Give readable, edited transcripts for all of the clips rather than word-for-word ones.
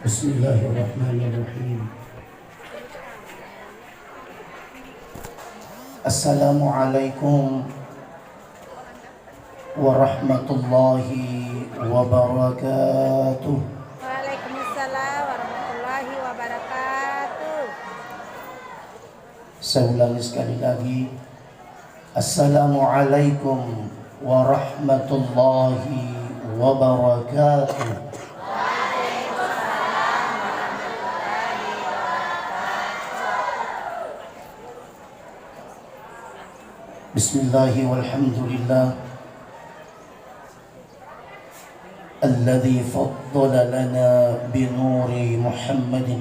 Bismillahirrahmanirrahim. Assalamualaikum warahmatullahi wabarakatuh. Waalaikumsalam warahmatullahi wabarakatuh. Saya ulangi sekali lagi. Assalamualaikum warahmatullahi wabarakatuh. Bismillahi walhamdulillah alladhi faddala lana binuri Muhammadin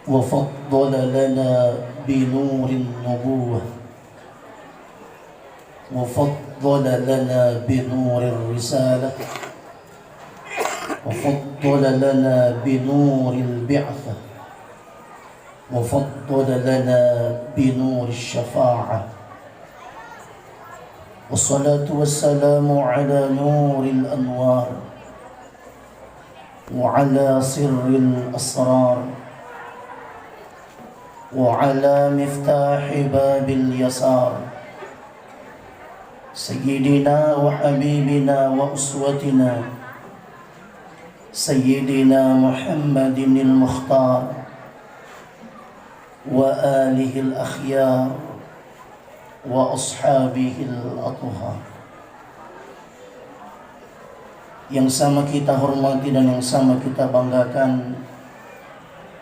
wa faddala lana binuri nubuwah wa faddala lana binuri risalah wa faddala lana binuri al-bi'thah وفضل لنا بنور الشفاعة والصلاة والسلام على نور الأنوار وعلى سر الأسرار وعلى مفتاح باب اليسار سيدنا وحبيبنا وأسوتنا سيدنا محمد المختار وآله الأخيار وأصحابه الأطهار. Yang sama kita hormati dan yang sama kita banggakan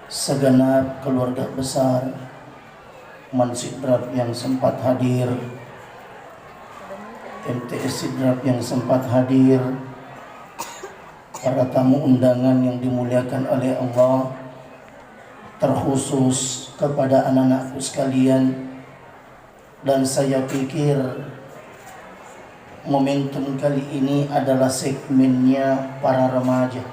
segenap keluarga besar Mansidrat yang sempat hadir, MTS Sidrat yang sempat hadir, para tamu undangan yang dimuliakan oleh Allah, terkhusus kepada anak-anakku sekalian. Dan saya pikir momentum kali ini adalah segmennya para remaja.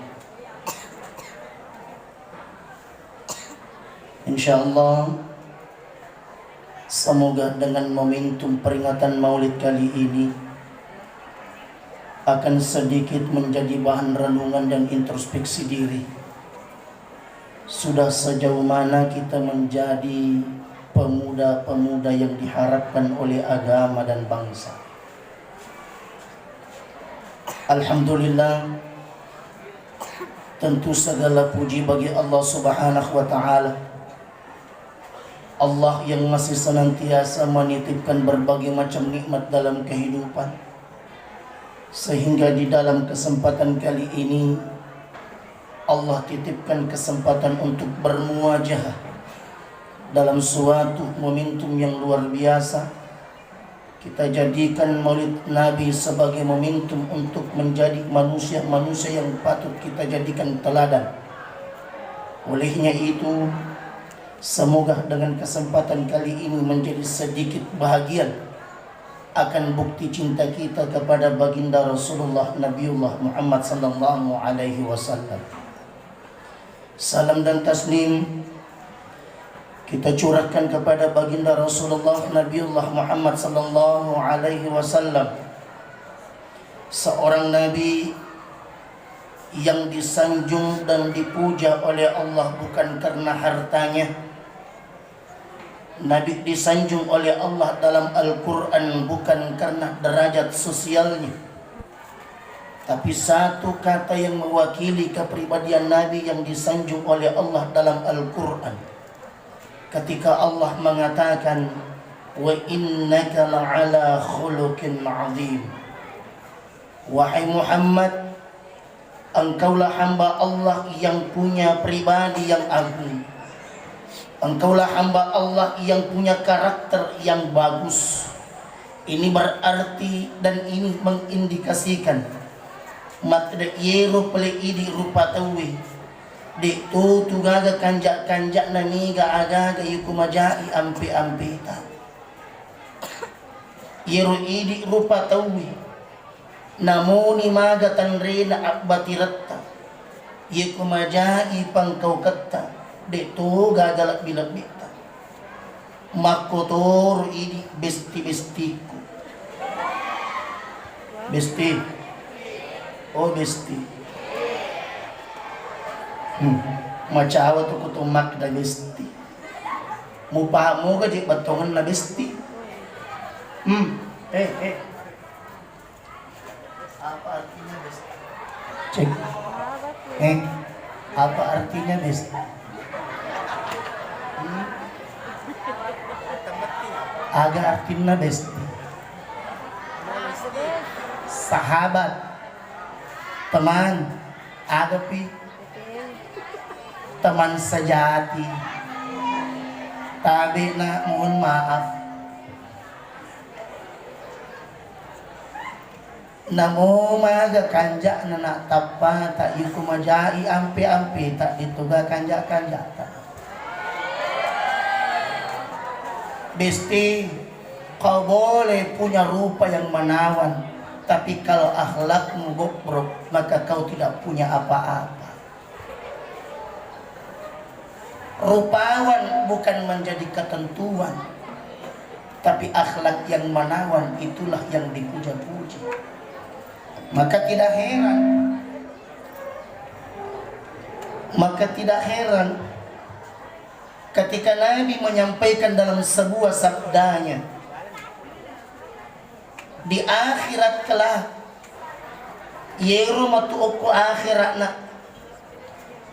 Insyaallah semoga dengan momentum peringatan Maulid kali ini akan sedikit menjadi bahan renungan dan introspeksi diri. Sudah sejauh mana kita menjadi pemuda-pemuda yang diharapkan oleh agama dan bangsa. Alhamdulillah, tentu segala puji bagi Allah Subhanahu wa Ta'ala. Allah yang masih senantiasa menitipkan berbagai macam nikmat dalam kehidupan, sehingga di dalam kesempatan kali ini Allah titipkan kesempatan untuk bermuajah dalam suatu momentum yang luar biasa. Kita jadikan Maulid Nabi sebagai momentum untuk menjadi manusia-manusia yang patut kita jadikan teladan. Olehnya itu, semoga dengan kesempatan kali ini menjadi sedikit bahagian akan bukti cinta kita kepada baginda Rasulullah Nabiullah Muhammad sallallahu alaihi wasallam. Salam dan taslim kita curahkan kepada baginda Rasulullah Nabiullah Muhammad sallallahu alaihi wasallam, seorang nabi yang disanjung dan dipuja oleh Allah bukan karena hartanya. Nabi disanjung oleh Allah dalam Al-Quran bukan karena derajat sosialnya, tapi satu kata yang mewakili kepribadian Nabi yang disanjung oleh Allah dalam Al-Quran. Ketika Allah mengatakan, wa innaka la'ala khuluqin 'azim. Wahai Muhammad, engkaulah hamba Allah yang punya pribadi yang agung. Engkaulah hamba Allah yang punya karakter yang bagus. Ini berarti dan ini mengindikasikan matda yero pele idi rupa tawi de tu gaga kanjak na niga aga yukumajai ampe ta yero idi rupa tawi namoni maga tanrena abbatiratta yukumajai pangkaukatta de tu gaga labita makotor idi besti-bestiku besti. Oh besti. Macawa tu kutumak na besti. Mupa mo ka di batongan na besti. Apa artinya besti? Cek. Apa artinya besti? Aga artinya besti. Sahabat, teman, agapi, teman sejati. Tabi na mohon maaf. Namo maga kanja na natapa tak ikumajai ampi-ampi tak dituga kanja-kanja tak. Besti, kau boleh punya rupa yang menawan, tapi kalau akhlakmu bobrok, maka kau tidak punya apa-apa. Rupawan bukan menjadi ketentuan, tapi akhlak yang menawan itulah yang dipuja-puji. Maka tidak heran ketika Nabi menyampaikan dalam sebuah sabdanya, di akhirat kelak yerumatu uku akhiratna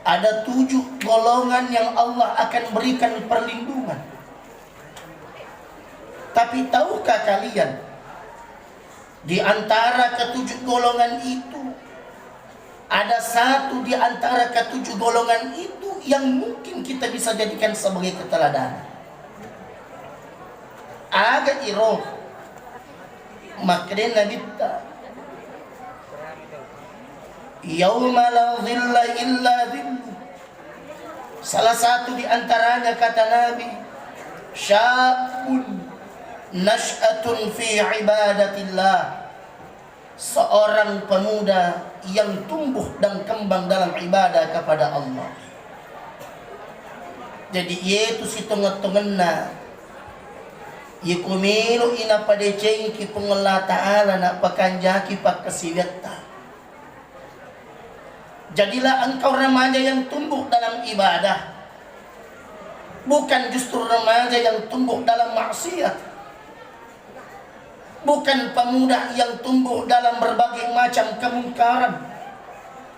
ada 7 golongan yang Allah akan berikan perlindungan. Tapi tahukah kalian, di antara ke-7 golongan itu ada satu di antara ke-7 golongan itu yang mungkin kita bisa jadikan sebagai keteladanan. Agak iroh, makanya Nabi yauma la dhilla illa dhillu. Salah satu di antaranya kata Nabi, syabun nash'atun fi ibadatillah. Seorang pemuda yang tumbuh dan kembang dalam ibadah kepada Allah. Jadi yaitu si tengah-tengahna yikumilu ina padeceng ki pengelah ta'ala na pakanjaki pakasiweta. Jadilah engkau remaja yang tumbuh dalam ibadah, bukan justru remaja yang tumbuh dalam maksiat, bukan pemuda yang tumbuh dalam berbagai macam kemungkaran.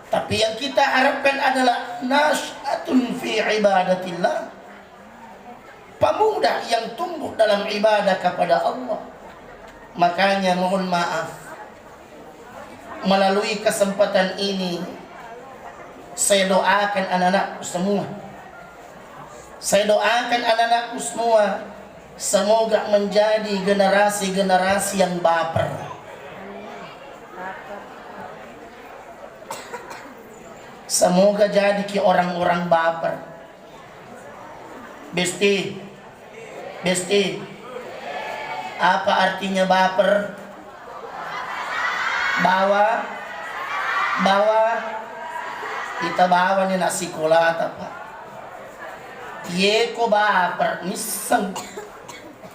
Tapi yang kita harapkan adalah nas'atun fi ibadatillah, pemuda yang tumbuh dalam ibadah kepada Allah. Makanya mohon maaf, melalui kesempatan ini saya doakan anak-anakku semua. Saya doakan anak-anakku semua, semoga menjadi generasi-generasi yang baper. Semoga jadi ki orang-orang baper. Besti, apa artinya baper? Bawa. Kita bawa ni nasi kola apa? Ye ko baper misang.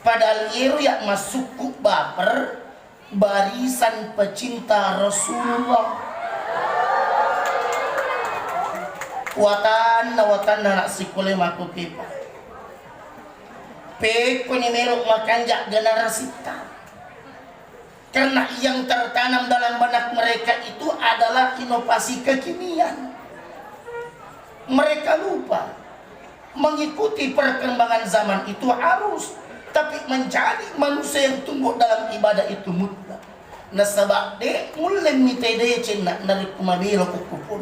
Padahal yeru yang masuk baper barisan pecinta Rasulullah. Watan na nasi kola maku pipa. Peko ni merok makanjak generasi ta. Karena yang tertanam dalam benak mereka itu adalah inovasi kekinian. Mereka lupa mengikuti perkembangan zaman itu harus, tapi menjadi manusia yang tumbuh dalam ibadah itu mutlak. Nasabak de mulai mitede cina dari kumabilo kukupun.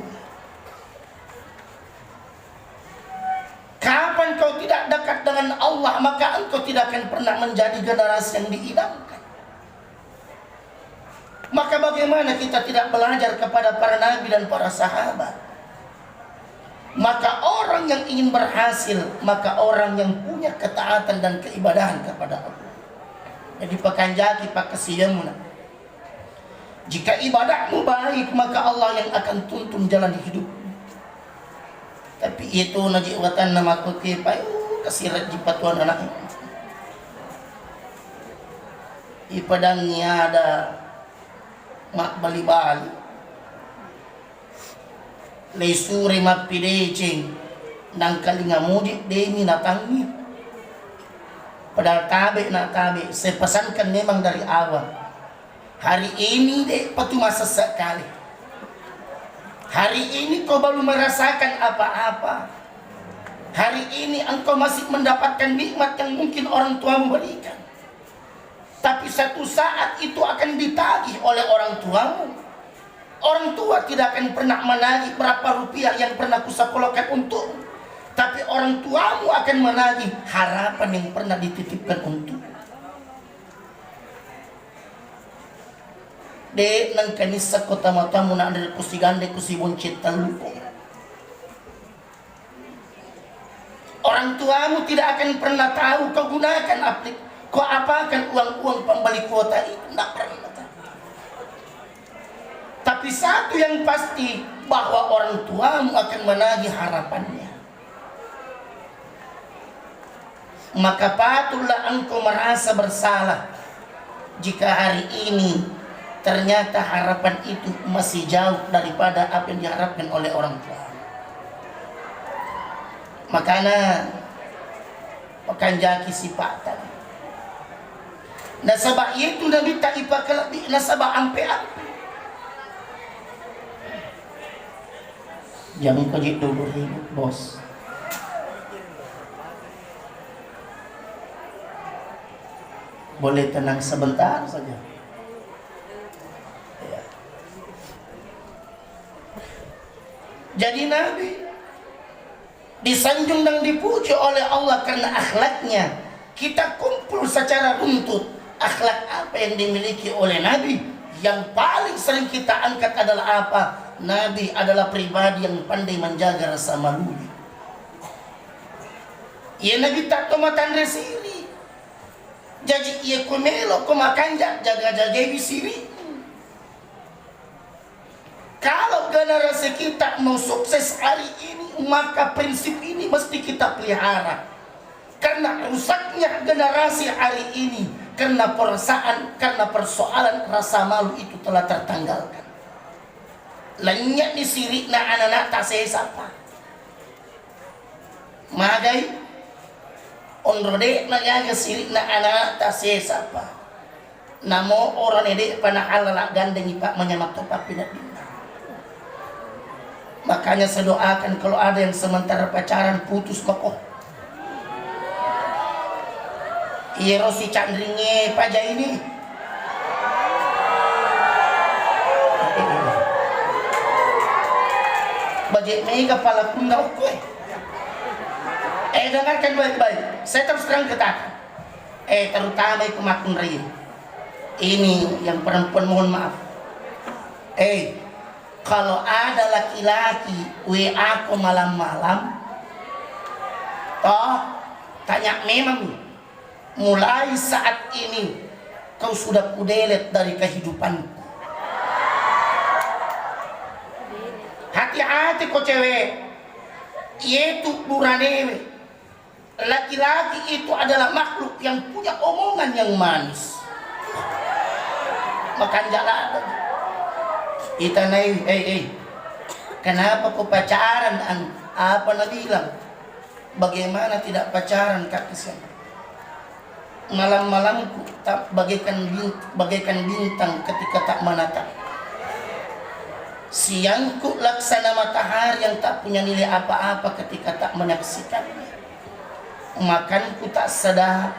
Kapan kau tidak dekat dengan Allah, maka engkau tidak akan pernah menjadi generasi yang diidamkan. Maka bagaimana kita tidak belajar kepada para nabi dan para sahabat? Maka orang yang ingin berhasil, maka orang yang punya ketaatan dan keibadahan kepada Allah. Jadi pakanjaki pakasiyamuna. Jika ibadahmu baik, maka Allah yang akan tuntun jalan hidupmu. Tapi itu najiwatan nama kukipai kasirat jipatuan anaknya. Ipadangnya ada mak bali-bali. Leisure mapidecing nang kalingamudi demi natangi. Padahal tabi na tabi, saya pesankan memang dari awal. Hari ini deh masa sekali. Hari ini kau baru merasakan apa-apa. Hari ini engkau masih mendapatkan nikmat yang mungkin orang tua memberikan. Tapi satu saat itu akan ditagih oleh orang tuamu. Orang tua tidak akan pernah menagih berapa rupiah yang pernah kusekolahkan untukmu. Tapi orang tuamu akan menagih harapan yang pernah dititipkan untuk. De nang kanisa kota matamu na dari kusigande kusiboncet taluko. Orang tuamu tidak akan pernah tahu kau gunakan kau apakan uang-uang pembeli kuota itu, tidak pernah tahu. Tapi satu yang pasti bahwa orang tuamu akan menagih harapannya. Maka patutlah engkau merasa bersalah jika hari ini ternyata harapan itu masih jauh daripada apa yang diharapkan oleh orang tua. Makanya pakanjaki sipatan. Nasabah itu nabi tak ipakalabi nasabah ampe-ampe. Jangan kejit dulu ribut bos. Boleh tenang sebentar saja. Ya. Jadi Nabi disanjung dan dipuji oleh Allah karena akhlaknya. Kita kumpul secara runtut. Akhlak apa yang dimiliki oleh Nabi? Yang paling sering kita angkat adalah apa? Nabi adalah pribadi yang pandai menjaga rasa malu. Ya Nabi tak tomatan resiri. Jadi ia kumelo kumakan jaga-jaga bisiri. Kalau generasi kita mau sukses hari ini, maka prinsip ini mesti kita pelihara. Karena rusaknya generasi hari ini, karena persoalan rasa malu itu telah tertanggalkan. Lanyak disirik na anak-anak tak sesapa. Magai onrode nagaga sirik na anak tak sesapa. Namo orang ede panakala gandeng ipak menyamak topak pinat bintang. Makanya saya doakan kalau ada yang sementara pacaran putus kokoh. Iya si candringe paja ini. Bajek mega kepala pundak kue. Dengarkan baik-baik. Saya terus terang katakan. Terutama itu makun rin. Ini yang perempuan mohon maaf. Kalau ada laki-laki WA aku malam-malam, tanya memang mulai saat ini kau sudah kudelet dari kehidupanku. Hati-hati kau cewek. Itu buranewe. Laki-laki itu adalah makhluk yang punya omongan yang manis. Makan jalan. Kita naik, kenapa kau pacaran? Apa nak bilang? Bagaimana tidak pacaran kaki siapa? Malam-malamku tak bagaikan bintang ketika tak menatap. Siangku laksana matahari yang tak punya nilai apa-apa ketika tak menyaksikannya. Makanku tak sedap,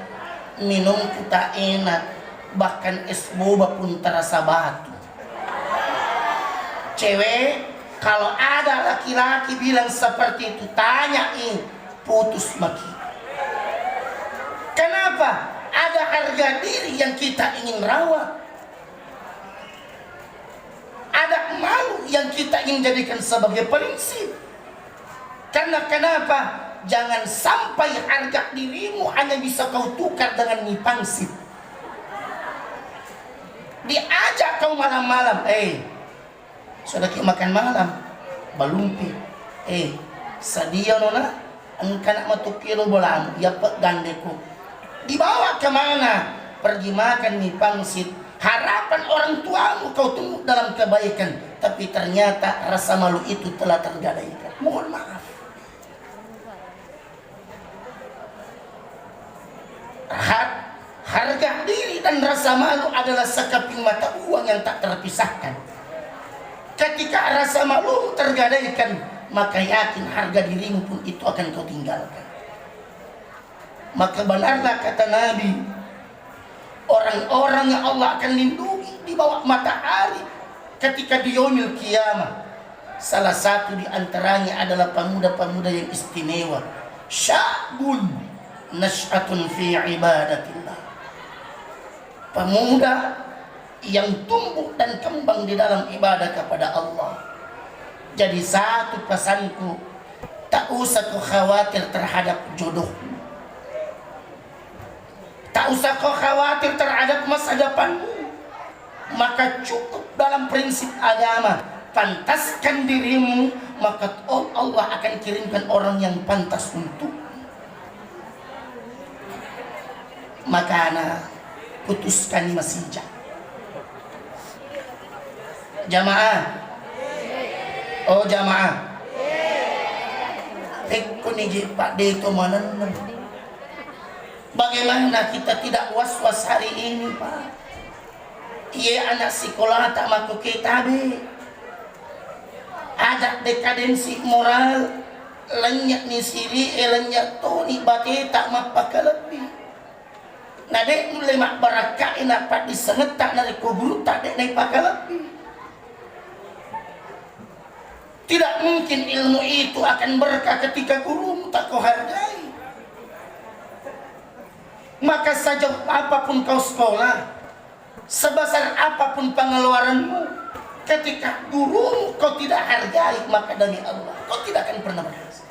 minumku tak enak, bahkan es boba pun terasa batu. Cewek, kalau ada laki-laki bilang seperti itu, tanyain, putus maki. Kenapa? Ada harga diri yang kita ingin rawat. Ada malu yang kita ingin jadikan sebagai prinsip. Karena kenapa? Jangan sampai harga dirimu hanya bisa kau tukar dengan mie pangsit. Diajak kau malam-malam, sudah kita makan malam, balumpi, sadia nona, engkau nak matukilo bolam, ya pek gandeku. Dibawa kemana? Pergi makan mie pangsit. Harapan orang tuamu kau tunggu dalam kebaikan, tapi ternyata rasa malu itu telah tergadaikan. Mohon maaf. Harga diri dan rasa malu adalah sekeping mata uang yang tak terpisahkan. Ketika rasa malu tergadaikan, maka yakin harga dirimu pun itu akan kau tinggalkan. Maka benarlah kata Nabi, orang-orang yang Allah akan lindungi di bawah matahari ketika di yaumil qiyamah, salah satu di antaranya adalah pemuda-pemuda yang istimewa. Syabun nash'atun fi ibadatillah. Pemuda yang tumbuh dan kembang di dalam ibadah kepada Allah. Jadi satu pesanku, tak usah kau khawatir terhadap jodoh. Tak usah kau khawatir terhadap masa depanmu. Maka cukup dalam prinsip agama, pantaskan dirimu, maka Allah akan kirimkan orang yang pantas untuk. Maka putuskan masijah. Jamaah. Oh jamaah. Kuniji Pak De itu mana? Bagaimana kita tidak was-was hari ini, Pak? Iya anak sekolah tak maku kitab. Ada dekadensi moral, lenyap ni siri, lenyap tu ni bati tak mapaka lebih. Nadek mulai mak barakah inapat disengetak dari kubur tak dek naik paka lebih. Tidak mungkin ilmu itu akan berkah ketika gurumu tak kau hargai. Maka sejauh apapun kau sekolah, sebesar apapun pengeluaranmu, ketika gurumu kau tidak hargai, maka demi Allah kau tidak akan pernah berhasil.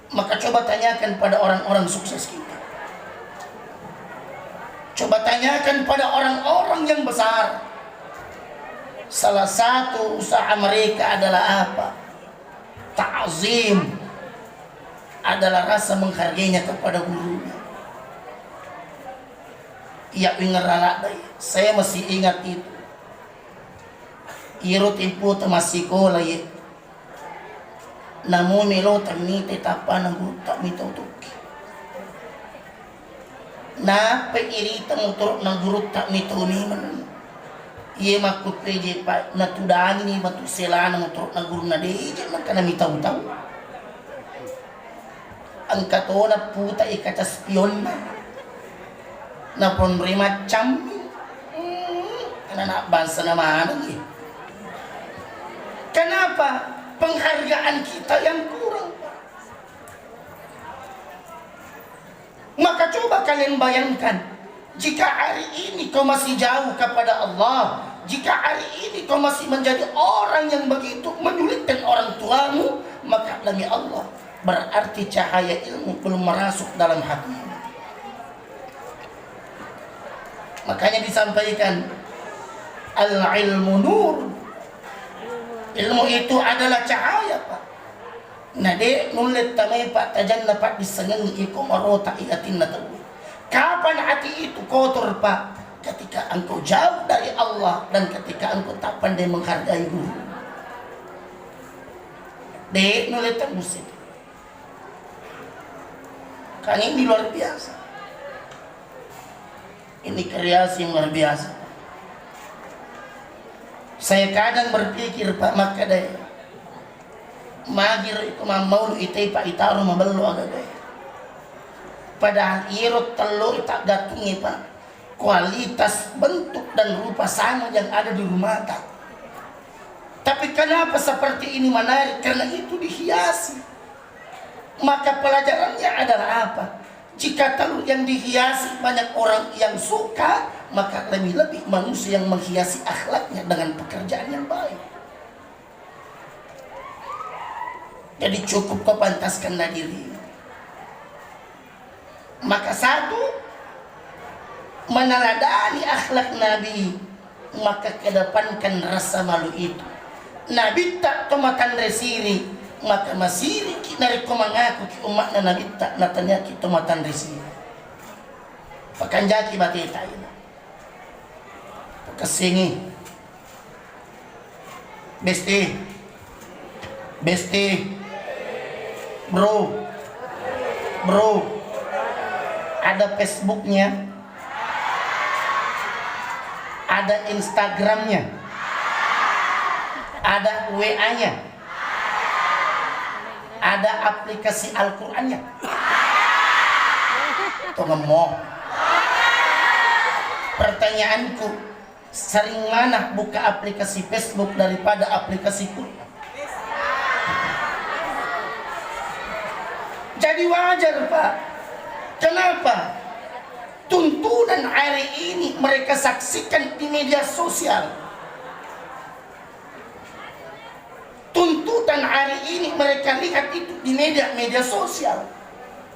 Maka coba tanyakan pada orang-orang sukses kita. Coba tanyakan pada orang-orang yang besar. Salah satu usaha mereka adalah apa? Ta'zim. Adalah rasa menghargainya kepada gurunya. Ia ingat saya masih ingat itu. Irut ibu masih sekolah ya. Namun melo tamite tapa ng tak mito tuki. Na peirita motor ng guru tak mito ni man. Ye makut peje pa natudani ni matu sela ng motor ng guru na deje man kana mitaw-taw. Ang katona puta ikata spion na ponrima cham. Kana bangsa naman lagi. Kenapa? Penghargaan kita yang kurang. Maka coba kalian bayangkan, jika hari ini kau masih jauh kepada Allah, jika hari ini kau masih menjadi orang yang begitu menyulitkan orang tuamu, maka demi Allah berarti cahaya ilmu belum masuk dalam hatimu. Makanya disampaikan al-ilmu nur. Ilmu itu adalah cahaya, Pak. Nade nulit tamay Pak tajan na Pak disengengi iko marota iatin na tawi. Kapan hati itu kotor, Pak? Ketika engkau jauh dari Allah dan ketika engkau tak pandai menghargai guru. De nulit musik. Kan ini luar biasa. Ini kreasi yang luar biasa. Saya kadang berpikir Pak maka deh magir itu mau itay Pak itaro mabalo agad deh. Padahal irot telo itak gatungi Pak kualitas bentuk dan rupa sama yang ada di rumah tak. Tapi kenapa seperti ini menarik? Karena itu dihiasi. Maka pelajarannya adalah apa? Jika telur yang dihiasi banyak orang yang suka, maka lebih-lebih manusia yang menghiasi akhlaknya dengan pekerjaan yang baik. Jadi cukup kau pantaskanlah diri. Maka satu, meneladani akhlak Nabi, maka kedepankan rasa malu itu. Nabi tak tomatan resiri, maka masiri kinari ko mengaku ki umat na Nabi tak natanya ki tomatan resiri. Pakanjaki bati tayo. Pagkasingi Besti, besti, bro, ada Facebooknya, ada Instagramnya, ada WA-nya, ada aplikasi Al-Qur'annya. Tuh ngemoh. Pertanyaanku, sering mana buka aplikasi Facebook daripada aplikasi Quran? Jadi wajar, Pak. Kenapa? Tuntunan hari ini mereka saksikan di media sosial. Tuntutan hari ini mereka lihat itu di media sosial.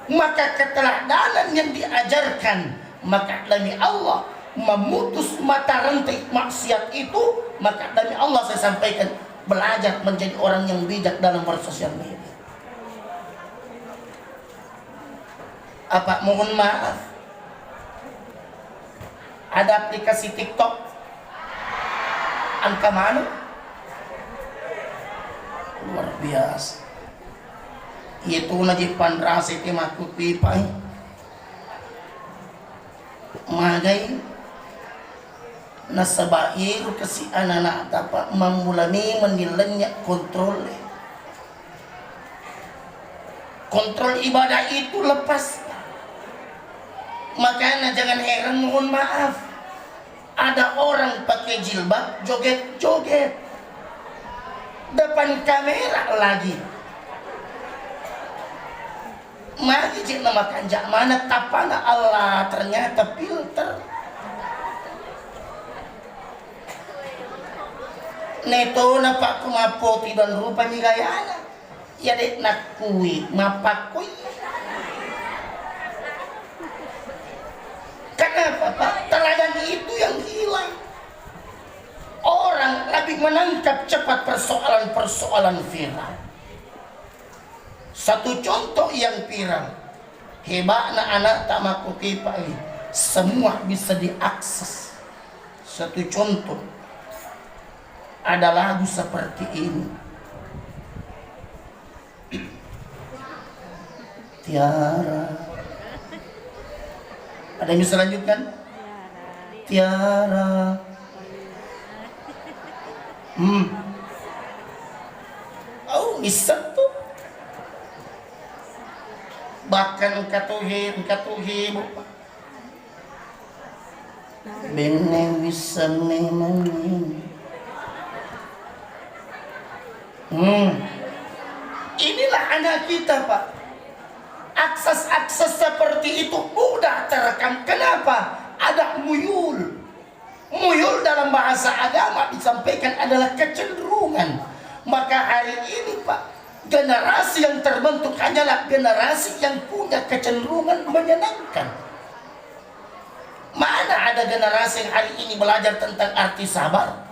Maka keteladanan yang diajarkan, maka demi Allah memutus mata rantai maksiat itu, maka demi Allah saya sampaikan, belajar menjadi orang yang bijak dalam bersosial media. Apa mohon maaf, ada aplikasi TikTok, angka mana? Luar biasa. Itu lagi pandrasi timakut pipai magai nasabair kasi anak dapat memulai menilainya kontrol ibadah itu lepas. Makanya jangan heran, mohon maaf, ada orang pakai jilbab joget-joget depan kamera lagi. Mari cik nama kanjak mana tapana Allah, ternyata filter. Neto napak kumapoti dan rupa migayana. Ya dek nakui mapakui. Kenapa Pak? Teladan itu yang hilang. Orang lebih menangkap cepat persoalan-persoalan viral. Satu contoh yang viral, hebatnya anak tak maku kipai, semua bisa diakses. Satu contoh, ada lagu seperti ini. Tiara. Ada yang bisa lanjutkan? Tiara. Oh, bisa tuh. Bahkan katuhi bene bisa memani. Inilah anak kita, Pak. Akses seperti itu mudah terekam. Kenapa? Ada muyul. Muyul dalam bahasa agama disampaikan adalah kecenderungan. Maka hari ini, Pak, generasi yang terbentuk hanyalah generasi yang punya kecenderungan menyenangkan. Mana ada generasi yang hari ini belajar tentang arti sabar?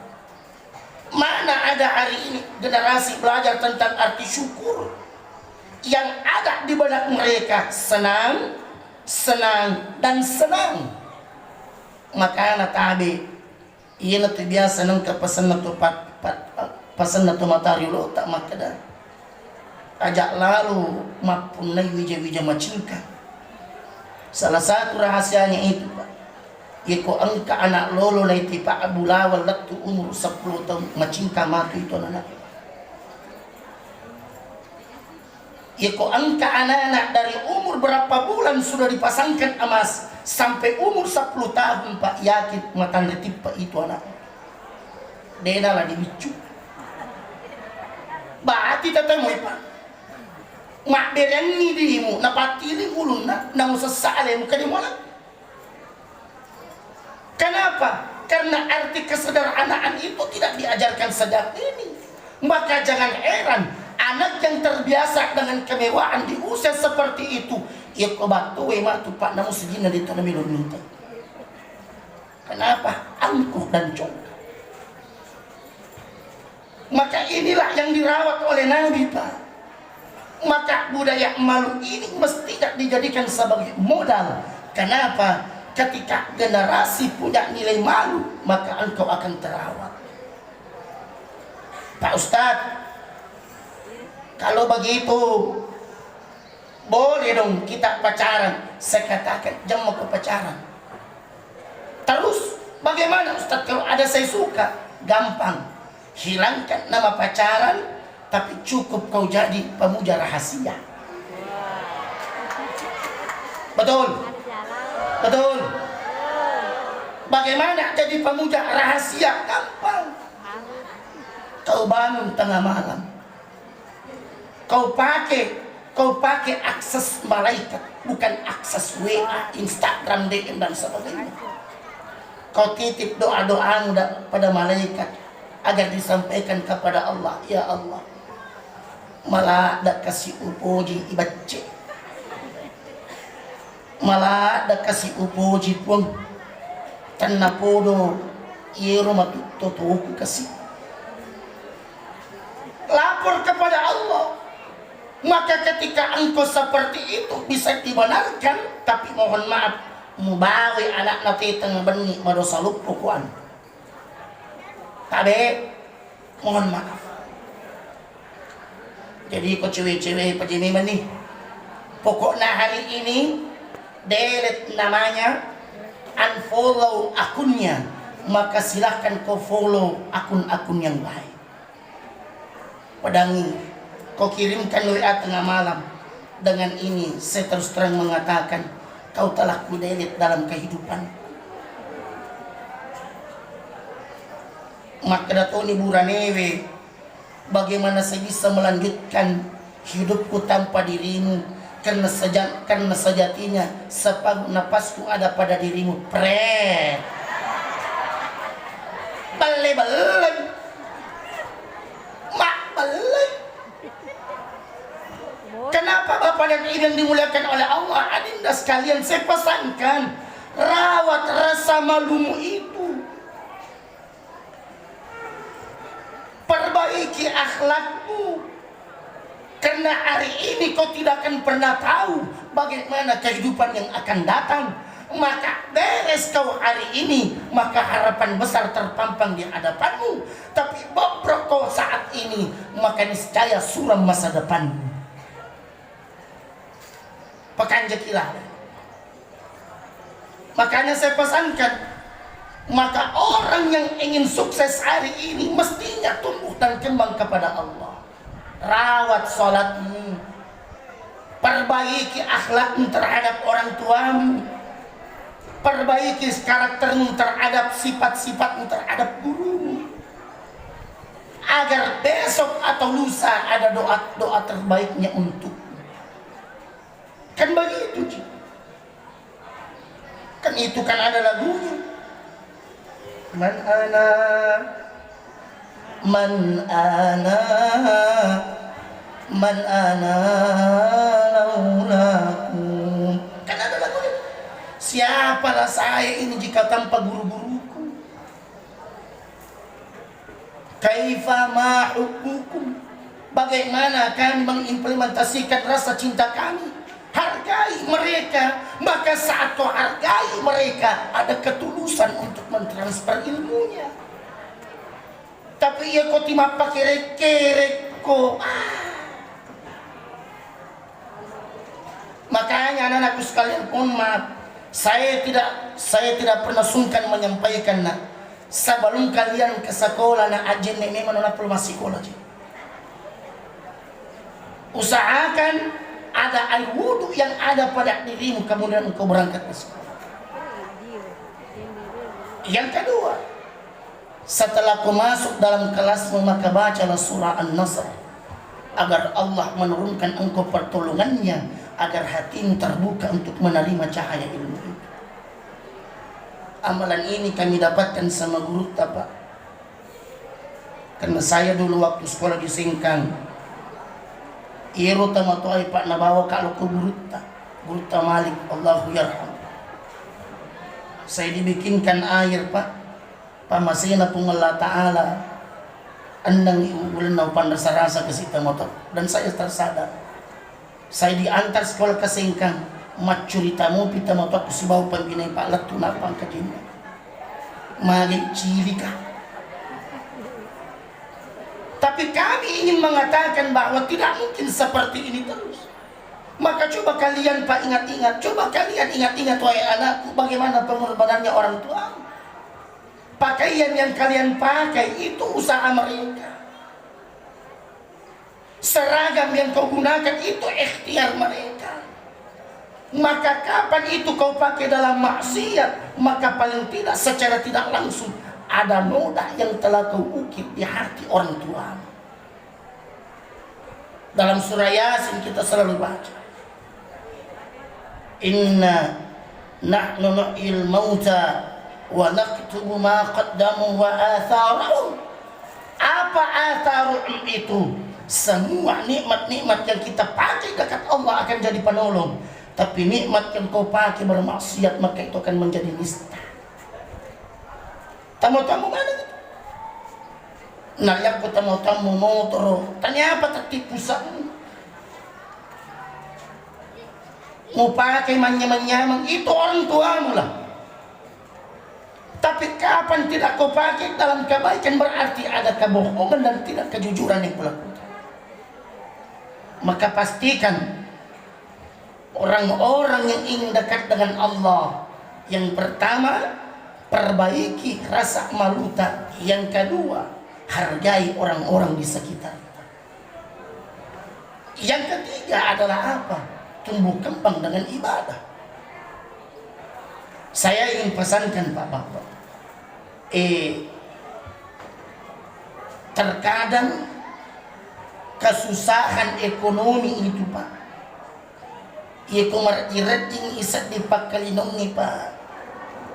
Mana ada hari ini generasi belajar tentang arti syukur? Yang ada di benak mereka senang, dan senang. Maka natabi iya natu biasa nang kapasan natu pasan natu matari lo tak makada. Ajak lalu mapunai wija-wija macingka. Salah satu rahasianya itu, Pak. Iko angka anak lolo na itipa abulawal laktu umur 10 tahun macingka matu itu anak. Iko angka anak-anak dari umur berapa bulan sudah dipasangkan emas sampai umur 10 tahun, Pak, yakin matan retip Pak itu anak. Dena lah dibicu. Berarti tetemu Pak. Mak berani dirimu napatili ulun na usasale muka di mana? Kenapa? Karena arti kesederhanaan itu tidak diajarkan sejak ini. Maka jangan heran anak yang terbiasa dengan kemewahan di usia seperti itu, ya kau batu matu Pak namu segini di tanah minta. Kenapa? Angkuh dan congkak. Maka inilah yang dirawat oleh Nabi, Pak. Maka budaya malu ini mesti tidak dijadikan sebagai modal. Kenapa? Ketika generasi punya nilai malu, maka engkau akan terawat. Pak Ustadz, kalau begitu boleh dong kita pacaran. Saya katakan, jangan mau ke pacaran. Terus bagaimana Ustadz kalau ada saya suka? Gampang, hilangkan nama pacaran, tapi cukup kau jadi pemuja rahasia. Betul? Betul? Bagaimana jadi pemuja rahasia? Gampang. Kau bangun tengah malam, kau pakai akses malaikat, bukan akses WA, Instagram, DM dan sebagainya. Kau titip doa-doamu pada malaikat agar disampaikan kepada Allah. Ya Allah, malah ada kasih upuji ibace, malah ada kasih upuji pun tanah podo iero matutuku kasih. Lapor kepada Allah. Maka ketika engkau seperti itu bisa dibenarkan, tapi mohon maaf, mubawi anak nanti tengah benih madosa lupukuan. Tapi mohon maaf. Jadi kau cewek-cewek pejimiman nih, pokoknya hari ini delete namanya, unfollow akunnya, maka silahkan kau follow akun-akun yang baik. Padangi, kau kirimkan WA tengah malam. Dengan ini saya terus terang mengatakan, kau telah kudelit dalam kehidupan. Maka dato ni buranewe, bagaimana saya bisa melanjutkan hidupku tanpa dirimu? Karena sejatinya separuh napasku ada pada dirimu. Pret, balik. Kenapa Bapak dan Ibu yang dimuliakan oleh Allah, adinda sekalian, saya pesankan, rawat rasa malumu itu, perbaiki akhlakmu, karena hari ini kau tidak akan pernah tahu bagaimana kehidupan yang akan datang. Maka beres kau hari ini, maka harapan besar terpampang di hadapanmu. Tapi bobrok kau saat ini, maka niscaya suram masa depanmu. Pekanjakilah. Makanya saya pesankan, maka orang yang ingin sukses hari ini mestinya tumbuh dan kembang kepada Allah. Rawat sholatmu, perbaiki akhlakmu terhadap orang tuamu, perbaiki karaktermu terhadap sifat-sifatmu terhadap gurumu, agar besok atau lusa ada doa-doa terbaiknya untuk. Kan begitu, kan itu kan ada lagunya. Man ana laulakum. Kan ada lagunya. Siapalah saya ini jika tanpa guru-guruku? Kaifa ma hubbukum? Bagaimana kami mengimplementasikan rasa cinta kami? Hargai mereka, maka saat kau hargai mereka, ada ketulusan untuk mentransfer ilmunya. Tapi ya kau timah pakai kerek kau. Makanya anak-anakku sekalian, pun maaf, saya tidak pernah sungkan menyampaikan nak, sebelum kalian ke sekolah nak ajen memang nak perlu masih sekolah. Usahakan ada air wudhu yang ada pada dirimu, kemudian engkau berangkat ke sekolah. Yang kedua, setelah kau masuk dalam kelasmu, maka bacalah surah An-Nasr, agar Allah menurunkan engkau pertolongannya, agar hatimu terbuka untuk menerima cahaya ilmu itu. Amalan ini kami dapatkan sama guru Pak. Karena saya dulu waktu sekolah di Singkang, Iro tama tuai Pak nabawa kalau ke Guruta Malik, Allahu yarham. Saya dibikinkan air Pak, pamasina pun Allah Ta'ala, andang iulan na pandasa rasa ke sita motor. Dan saya tersadar, saya diantar sekolah ke Singkang, macurita mo pita motor ko si bau pambinay Pak latu napang kajinnya. Malik cilika. Tapi Tapi kami ingin mengatakan bahwa tidak mungkin seperti ini terus. Maka coba kalian Pak ingat-ingat, coba kalian ingat-ingat wahai anakku, bagaimana pengorbanannya orang tua. Pakaian yang kalian pakai itu usaha mereka. Seragam yang kau gunakan itu ikhtiar mereka. Maka kapan itu kau pakai dalam maksiat, maka paling tidak secara tidak langsung ada noda yang telah kau ukir di hati orang tua. Dalam surah Yasin kita selalu baca, Inna nahnu nuhyil mauta wa naktubu ma qaddamu wa atharahum. Apa atharuhum itu? Semua nikmat-nikmat yang kita pakai dekat Allah akan jadi penolong. Tapi nikmat yang kau pakai bermaksiat, maka itu akan menjadi nista. Tamu-tamu mana gitu? Naliak ko tamu-tamu motor. Tanya apa tertipu sa? Mau pakai manyamang-nyamang, itu orang tuamu lah. Tapi kapan tidak kau pakai dalam kebaikan, berarti ada kebohongan dan tidak kejujuran yang kau lakukan. Maka pastikan orang-orang yang ingin dekat dengan Allah, yang pertama, perbaiki rasa malu tak. Yang kedua, hargai orang-orang di sekitar. Yang ketiga adalah apa? Tumbuh kembang dengan ibadah. Saya ingin pesankan Pak Bapak, terkadang kesusahan ekonomi itu Pak, kumar irating isat di pagkalinong Pak,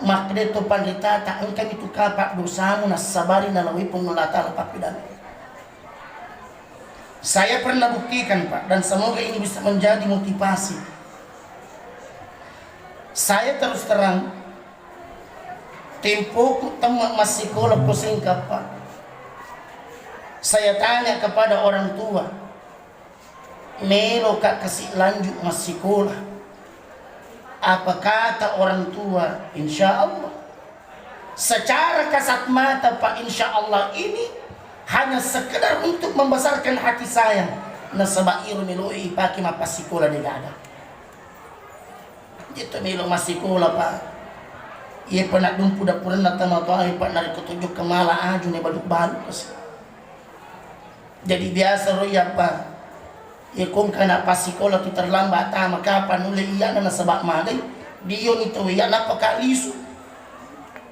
makde to pandita ang kami to kapak dosamu na sabari na lawi pengulata lapapidan. Saya pernah buktikan Pak, dan semoga ini bisa menjadi motivasi. Saya terus terang, tempoku temak masih sekolah pusingkap Pak. Saya tanya kepada orang tua, Melo kak kasih lanjut masih sekolah. Apa kata orang tua? Insya Allah. Secara kasat mata Pak, insya Allah ini hanya sekedar untuk membesarkan hati saya. Nasabairu meloi pakai mapas sekolah di gada. Itu melo masih sekolah Pak. Ia pernah dumpu dapur na tamatoi Pak, nari ketujuh kemala aju ne baluk-baluk kasi. Jadi biasa roya Pak, ya kung kana pasikola ti terlambat tama kapan uli iya na nasabak magay diyon ito iya napakaliso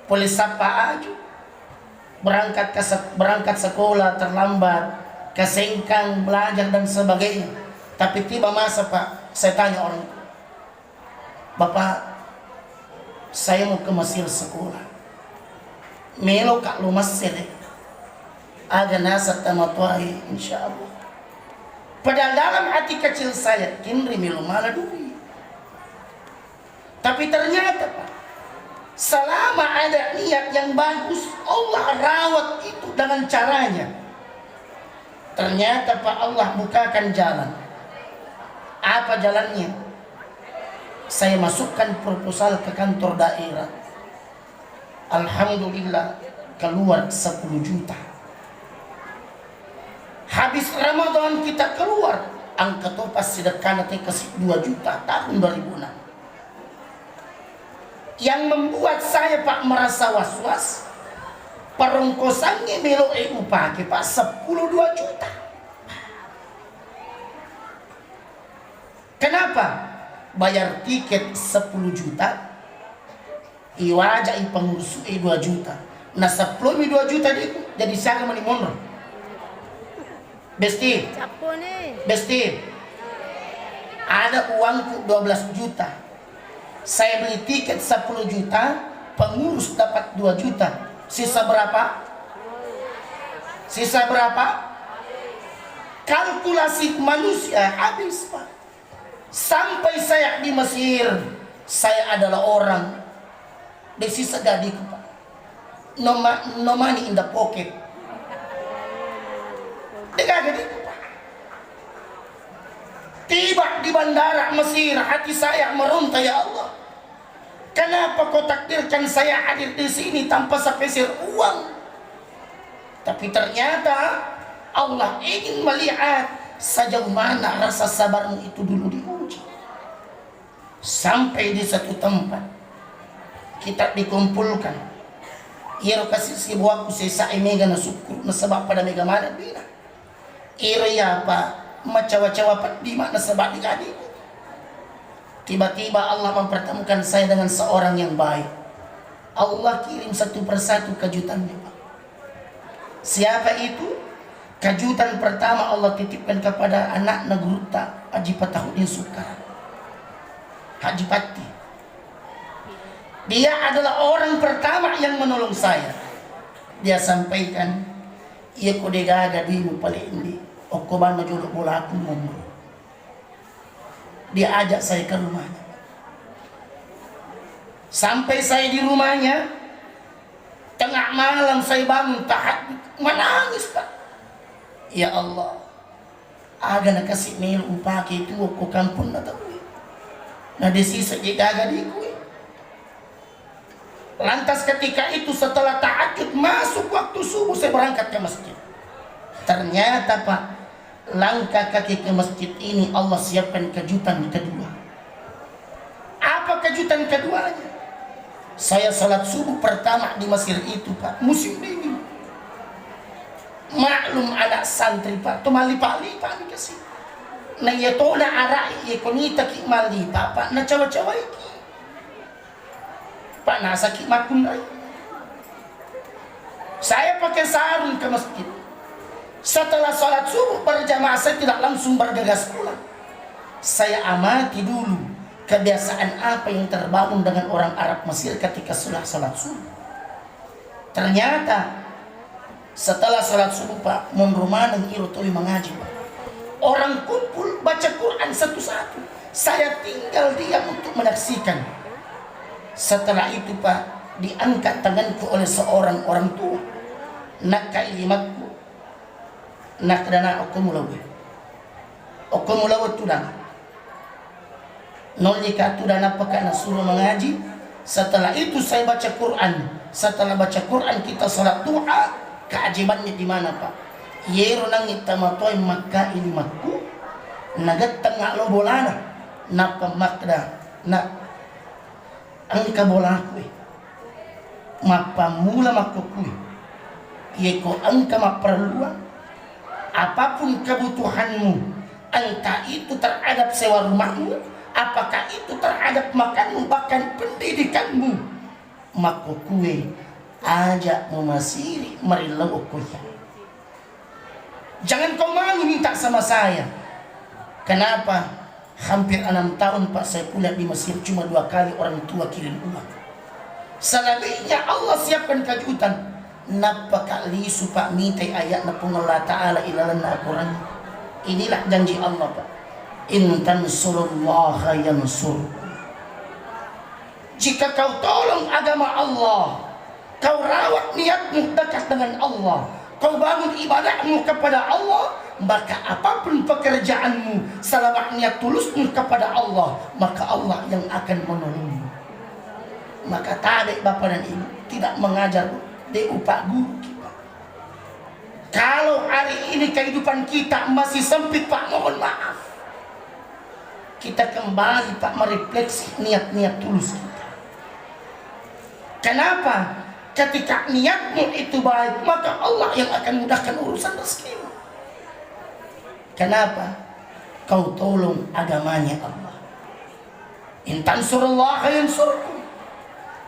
polis sapa ajo berangkat sekolah terlambat, kesengkang belajar dan sebagainya. Tapi tiba masa Pak, saya tanya orang, Bapak, saya mau ke Mesir sekolah, melo kak lu Mesir aga nasa tamatwai insya Allah. Padahal dalam hati kecil saya, kinri melo mana duit. Tapi ternyata Pak, selama ada niat yang bagus, Allah rawat itu dengan caranya. Ternyata Pak, Allah bukakan jalan. Apa jalannya? Saya masukkan proposal ke kantor daerah. Alhamdulillah keluar 10 juta. Habis Ramadan kita keluar, angka topas sedekah nanti kasih 2 juta tahun 2006. Yang membuat saya Pak merasa was-was, perongkosannya melo upake Pak 10-2 juta. Kenapa? Bayar tiket 10 juta, iwajah pengurus 2 juta. Nah 10 2 juta itu jadi saya mani monro. Besti, Besti, ada uangku 12 juta. Saya beli tiket 10 juta, pengurus dapat 2 juta. Sisa berapa? Sisa berapa? Kalkulasi manusia habis Pak. Sampai saya di Mesir, saya adalah orang di sisa gadiku Pak. No money in the pocket. Dengan gadiku Pak. Tiba di bandara Mesir, hati saya meronta, ya Allah. Kenapa kau takdirkan saya hadir di sini tanpa sepeser uang? Tapi ternyata Allah ingin melihat sejauh mana rasa sabarmu itu dulu diuji. Sampai di satu tempat kita dikumpulkan. Iro kasih si buahku sesa mega na syukur na sabak pada mega mana bina. Iro ya apa macawa-cawa di mana sabak di gadi. Tiba-tiba Allah mempertemukan saya dengan seorang yang baik. Allah kirim satu persatu kejutannya, Pak. Siapa itu? Kejutan pertama Allah titipkan kepada anak Naguruta Haji Patahudin Sukar, Haji Pati. Dia adalah orang pertama yang menolong saya. Dia sampaikan, iya kode gaga dimu paling di okoban na jodoh bola aku ngomong. Dia ajak saya ke rumahnya. Sampai saya di rumahnya, tengah malam saya bangun tahajud, menangis, Pak. Ya Allah, aga na kasih mil upake itu ko kampung na tahu. Na desisa gaga di ku. Lantas ketika itu setelah tahajud masuk waktu subuh saya berangkat ke masjid. Ternyata Pak, langkah kaki ke masjid ini Allah siapkan kejutan kedua. Apa kejutan keduanya? Saya salat subuh pertama di Mesir itu, Pak, musim dingin. Maklum anak santri, Pak, tumalipa-lipa dikasih. Na yatona arai yekonita ki malipa, Pak, na cawa-cawa iki. Pak, nasa kimakun ay. Saya pakai sarung ke masjid. Setelah sholat subuh berjamaah saya tidak langsung bergegas pulang. Saya amati dulu kebiasaan apa yang terbangun dengan orang Arab Mesir ketika sholat subuh. Ternyata setelah sholat subuh, Pak, rumah irutoi mengaji, Pak. Orang kumpul baca Quran satu-satu. Saya tinggal diam untuk menyaksikan. Setelah itu, Pak, diangkat tanganku oleh seorang orang tua. Nak kaimatku, nak dana okumulawe tu dana. Nolika tu dana pakai suruh mengaji. Setelah itu saya baca Quran. Setelah baca Quran kita salat duha. Keajibannya di mana, Pak? Yero nangit tamatoi Makkah ini makku. Nagat tengah lo bolana. Napa makda na angka bola kue, mapamula makukui, yeko angka maperluan, apapun kebutuhanmu, entah itu terhadap sewa rumahmu, apakah itu terhadap makanmu, bahkan pendidikanmu, makukui ajak memasiri marilau ukuya. Jangan kau malu minta sama saya. Kenapa? Hampir 6 tahun, Pak, saya kuliah di Mesir, cuma 2 kali orang tua kirim uang. Selebihnya Allah siapkan kejutan. Napa kali Pak mitai ayat na Allah Ta'ala ilalan na Al-Quran. Inilah janji Allah, Pak. In tansurullaha yansur. Jika kau tolong agama Allah, kau rawat niatmu dekat dengan Allah, kau bangun ibadahmu kepada Allah, maka apapun pekerjaanmu selama niat tulusmu kepada Allah, maka Allah yang akan menolongmu. Maka tadi Bapak dan Ibu tidak mengajar di upah guru kita. Kalau hari ini kehidupan kita masih sempit, Pak, mohon maaf. Kita kembali, Pak, merefleksi niat-niat tulus kita. Kenapa? Ketika niatmu itu baik, maka Allah yang akan mudahkan urusan rezekimu. Kenapa? Kau tolong agamanya Allah. In tansurullaha yansurkum.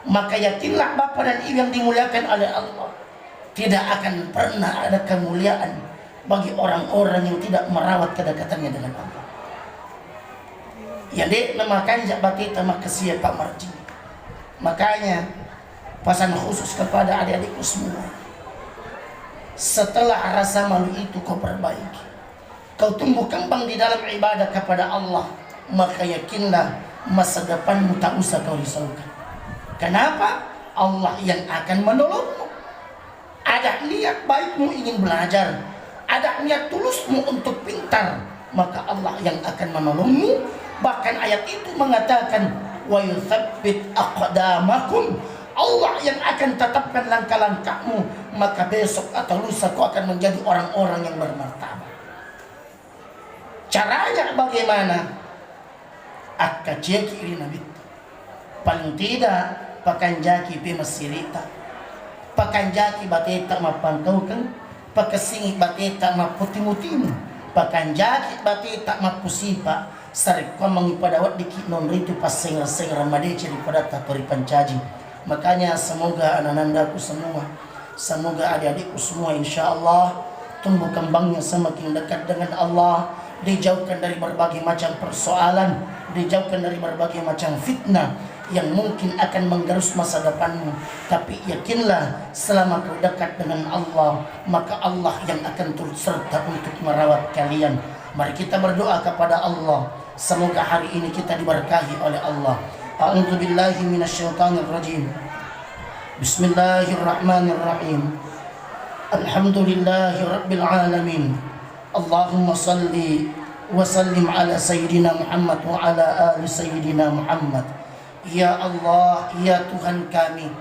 Maka yakinlah Bapak dan Ibu yang dimuliakan oleh Allah, tidak akan pernah ada kemuliaan bagi orang-orang yang tidak merawat kedekatannya dengan Allah. Yang memakan jabatita makasih Pak Marji. Makanya pesan khusus kepada adik-adikku semua. Setelah rasa malu itu kau perbaiki, kau tumbuh kembang di dalam ibadah kepada Allah, maka yakinlah masa depanmu tak usah kau risaukan. Kenapa? Allah yang akan menolongmu. Ada niat baikmu ingin belajar, ada niat tulusmu untuk pintar, maka Allah yang akan menolongmu. Bahkan ayat itu mengatakan wa yuthabbit aqdamakum, Allah yang akan tetapkan langkah-langkahmu, maka besok atau lusa kau akan menjadi orang-orang yang bermartabat. Caranya bagaimana? Akajeki ini nabi. Paling tidak pakanjaki pe masirita. Pakanjaki bateta mapantaukan, pakasingi bateta maputimu-timu. Pakanjaki bateta mapusipa. Sarik kau mengipadawat dikit non ritu pas sengra-sengra madece daripada tapari pancaji. Makanya semoga anak-anakku semua, semoga adik-adikku semua insya Allah tumbuh kembangnya semakin dekat dengan Allah, dijauhkan dari berbagai macam persoalan, dijauhkan dari berbagai macam fitnah yang mungkin akan menggerus masa depanmu. Tapi yakinlah selama kau dekat dengan Allah, maka Allah yang akan turut serta untuk merawat kalian. Mari kita berdoa kepada Allah, semoga hari ini kita diberkahi oleh Allah. A'udzu billahi minasyaitonir rajim. Bismillahirrahmanirrahim. Alhamdulillahi rabbil alamin. Allahumma salli wa sallim ala sayyidina Muhammad wa ala ali sayyidina Muhammad. Ya Allah, ya Tuhan kami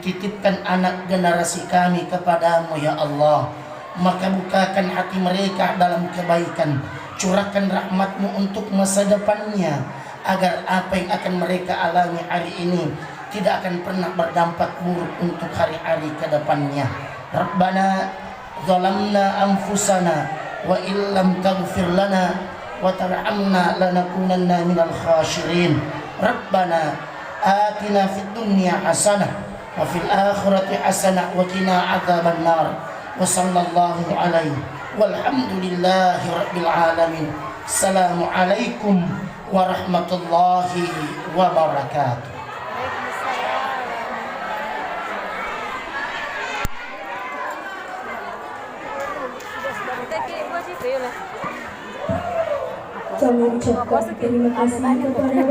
titipkan anak generasi kami kepadamu ya Allah. Maka bukakan hati mereka dalam kebaikan, curahkan rahmatmu untuk masa depannya, agar apa yang akan mereka alami hari ini tidak akan pernah berdampak buruk untuk hari-hari ke depannya. Rabbana zalamna anfusana wa illam taghfir lana wa tarhamna lanakunanna minal khashirin. Rabbana atina fid dunya hasanah wa fil akhirati hasanah wa qina adzaban nar. Wa sallallahu alaihi walhamdulillahi rabbil alamin. Assalamualaikum warahmatullahi wabarakatuh. Kami ucapkan terima kasih kepada